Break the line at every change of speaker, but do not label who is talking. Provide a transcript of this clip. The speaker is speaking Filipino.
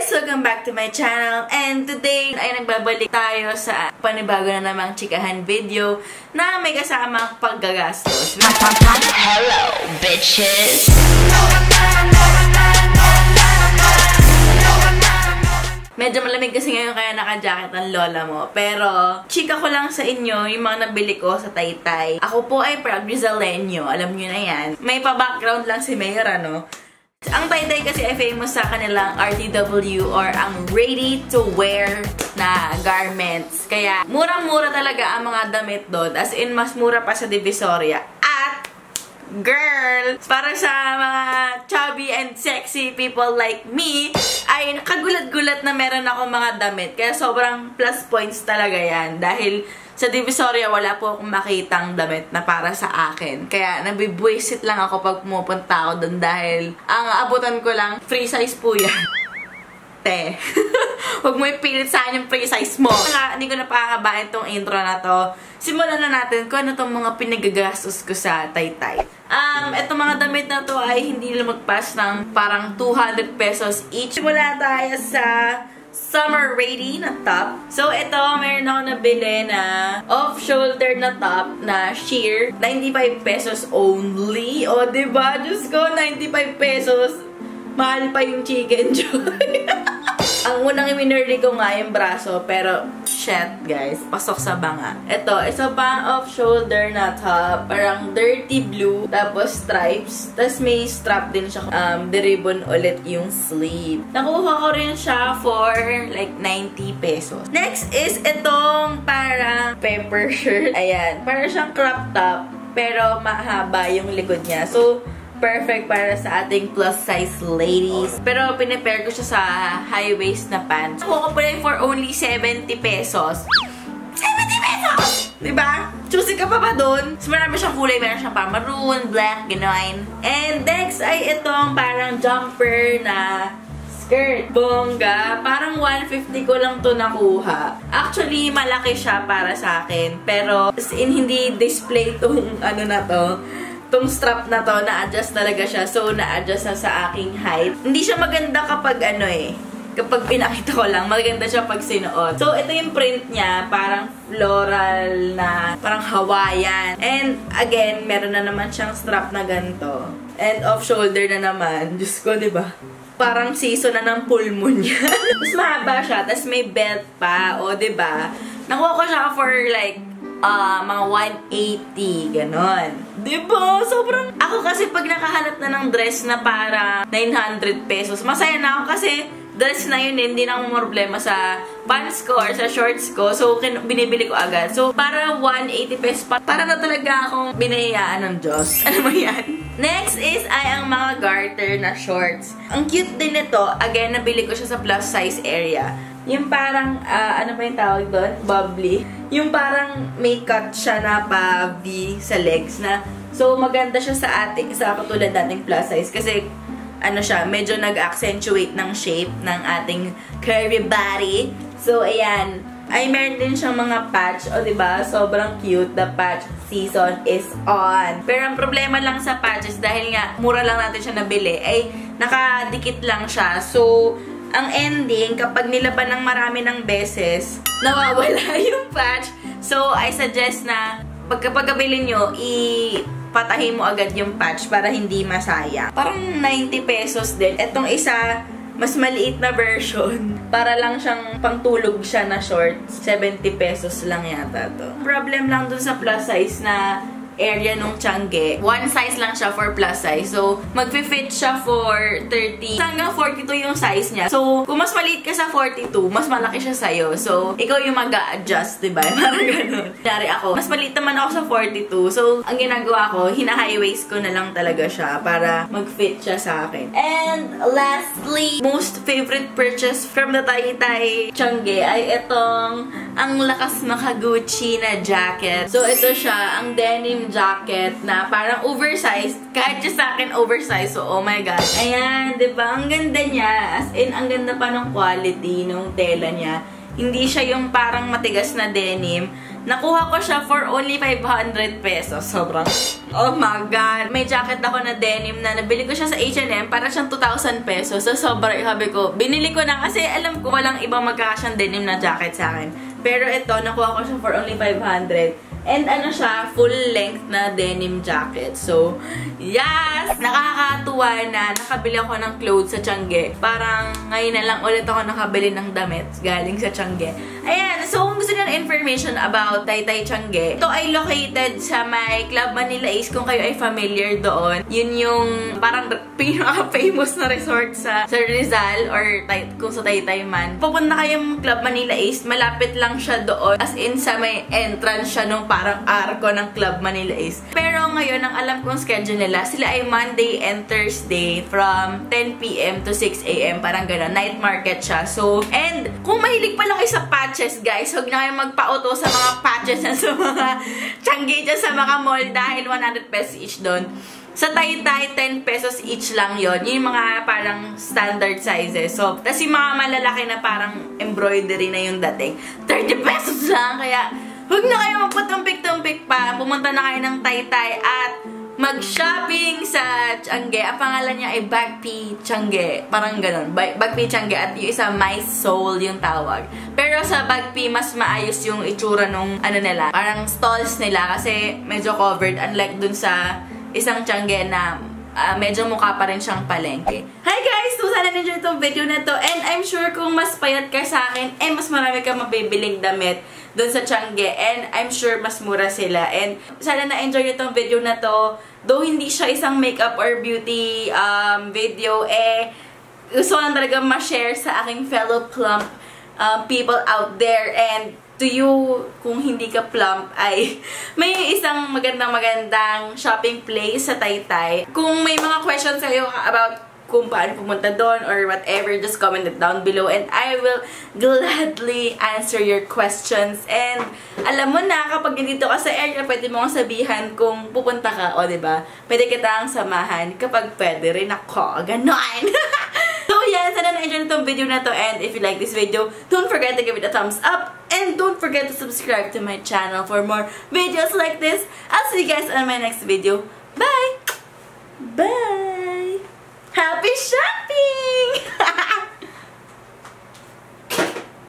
guys! Welcome back to my channel, and today ay nagbabalik tayo sa panibago na namang chikahan video na may kasamang paggagastos.
Hello, bitches!
Medyo malamig kasi ngayon kaya naka-jacket ang lola mo. Pero, chika ko lang sa inyo yung mga nabili ko sa Taytay. Ako po ay proud Rizaleño. Alam nyo na yan. May pa-background lang si Mayor, ano? Ang Taytay kasi ay famous sa kanilang RTW or ang ready-to-wear na garments. Kaya, murang-mura talaga ang mga damit doon. As in, mas mura pa sa Divisoria. At, girl, para sa mga chubby and sexy people like me, ay nakagulat-gulat na meron ako mga damit. Kaya sobrang plus points talaga yan. Dahil sa Divisoria, wala po akong makitang damit na para sa akin. Kaya nabibwisit lang ako pag pumupunta ako doon dahil ang abutan ko lang, free size po yan. Te. Huwag mo ipilit sa akin yung free size mo. Hindi ko na pakakabain tong intro na to. Simulan na natin kung ano tong mga pinagagastos ko sa Taytay. Itong mga damit na to ay hindi lumagpas ng parang 200 pesos each. Simula tayo sa summer ready na top. So, ito, meron ako nabili na off-shoulder na top na sheer. 95 pesos only. O, diba? Diyos ko, 95 pesos. Mahal pa yung chicken joy. Ang unang iminerdy ko nga yung braso, pero shit guys, pasok sa banga. Ito, isa pa off-shoulder na top, parang dirty blue, tapos stripes, tapos may strap din siya, the ribbon ulit yung sleeve. Nakuha ko rin siya for like 90 pesos. Next is itong parang pepper shirt. Ayan, parang siyang crop top, pero mahaba yung likod niya. So, perfect para sa ating plus size ladies. Pero pinapair ko siya sa high waist na pants. Ako ko pala for only 70 pesos. 70 pesos! Diba? Choosy ka pa ba dun? So, marami siyang kulay. Meron siyang parang maroon, black, gano'n. And next ay itong parang jumper na skirt. Bongga. Parang 150 ko lang to nakuha. Actually, malaki siya para sa akin. Pero, as in, hindi display tong ano na to. Itong strap na to, na-adjust talaga siya. So, na-adjust na sa aking height. Hindi siya maganda kapag ano eh. Kapag pinakita ko lang, maganda siya pag sinuot. So, ito yung print niya. Parang floral na, parang Hawaiian. And, again, meron na naman siyang strap na ganito. And off-shoulder na naman. Diyos ko, diba? Parang season na ng full moon niya. Tapos mahaba siya. Tapos may belt pa. O, diba? Nakuha ko siya for like, mga 180, ganon. Diba? Sobrang... Ako kasi pag nakahanap na ng dress na para 900 pesos, masaya na ako kasi dress na yun, hindi na akong problema sa pants ko or sa shorts ko. So, binibili ko agad. So, para 180 pesos pa, para na talaga akong binayaan ng Diyos. Ano mo yan? Next is ay ang mga garter na shorts. Ang cute din nito. Again, nabili ko siya sa plus size area. Yung parang, ano pa yung tawag doon? Bubbly. Yung parang may cut siya na pa-V sa legs na. So, maganda siya sa ating, sa katulad nating plus size. Kasi, ano siya, medyo nag-accentuate ng shape ng ating curvy body. So, ayan. Ay, meron din siyang mga patch. O, diba? Sobrang cute. The patch season is on. Pero ang problema lang sa patches, dahil nga, mura lang natin siya nabili, ay nakadikit lang siya. So, ang ending, kapag nilaban ng marami ng beses, nawawala yung patch. So, I suggest na pagkapagkabili nyo, ipatahin mo agad yung patch para hindi masaya. Parang 90 pesos din. Etong isa, mas maliit na version. Para lang siyang pangtulog siya na shorts. 70 pesos lang yata to. Problem lang dun sa plus size na area nung tiangge. One size lang siya for plus size. So, mag-fit siya for 30. Hanggang 42 yung size niya. So, kung mas maliit ka sa 42, mas malaki siya sa'yo. So, ikaw yung mag-a-adjust, diba? Parang ganun. Dari ako. Mas maliit naman ako sa 42. So, ang ginagawa ko, hina-high waist ko na lang talaga siya para mag-fit siya sa akin. And, lastly, most favorite purchase from the Taytay tiangge ay itong ang lakas maka-Gucci na jacket. So, ito siya, ang denim jacket na parang oversized. Kahit siya sa akin oversized. So, oh my God. Ayan, diba? Ang ganda niya. As in, ang ganda pa ng quality ng tela niya. Hindi siya yung parang matigas na denim. Nakuha ko siya for only 500 pesos. Sobrang, oh my God. May jacket ako na denim na nabili ko siya sa H&M para siyang 2,000 pesos. So, sobrang sabi ko, binili ko na kasi alam ko walang ibang magkakasyang denim na jacket sa akin. Pero ito, nakuha ko siya for only 500. And ano siya, full length na denim jacket. So, yes! Nakakatuwa na nakabili ako ng clothes sa Tiangge. Parang ngayon na lang ulit ako nakabili ng damit galing sa Tiangge. Ayan, so kung gusto niyo ng information about Taytay Tiangge, ito ay located sa may Club Manila East. Kung kayo ay familiar doon, yun yung parang pinaka-famous na resort sa Rizal or kung sa Taytay man. Pupunta kayong Club Manila East, malapit lang siya doon. As in, sa may entrance siya nung parang arko ng Club Manila East. Pero ngayon, ang alam kong schedule nila, sila ay Monday and Thursday from 10 p.m. to 6 a.m. Parang gano'n. Night market siya. So, and kung mahilig pala kayo sa patches, guys, huwag na kayo magpa-auto sa mga patches na sa mga Tiangge dyan sa mga mall dahil 100 pesos each doon. Sa Taytay, 10 pesos each lang yon. Yung mga parang standard sizes. So, tas yung mga malalaki na parang embroidery na yung dating, 30 pesos lang. Kaya, huwag na kayo magpatumpik-tumpik pa. Pumunta na kayo ng Taytay at mag-shopping sa Tiangge. Ang pangalan niya ay Bagpi Tiangge. Parang ganun. Bagpi Tiangge. At yung isa, My Soul yung tawag. Pero sa Bagpi, mas maayos yung itsura nung ano nila. Parang stalls nila kasi medyo covered. Unlike dun sa isang Tiangge na medyo mukha pa rin siyang palengke. Hi guys! So, sana na-enjoy itong video na to. And I'm sure kung mas payat ka sa akin, mas marami ka mabibiling damit doon sa Tiangge. And I'm sure mas mura sila. And sana na-enjoy itong video na to. Though hindi siya isang makeup or beauty video, gusto ko lang talaga ma-share sa aking fellow plump people out there. And to you, kung hindi ka plump, ay may isang magandang shopping place sa Taytay. Kung may mga questions kayo about kung paano pumunta doon or whatever, just comment it down below and I will gladly answer your questions. And alam mo na, kapag nandito ka sa area, pwede mo kong sabihan kung pupunta ka, o diba? Pwede kitang samahan kapag pwede rin ako. Ganon! So yeah, sana na-enjoy itong video na to, and if you like this video, don't forget to give it a thumbs up and don't forget to subscribe to my channel for more videos like this. I'll see you guys on my next video. Bye! Bye! Happy shopping!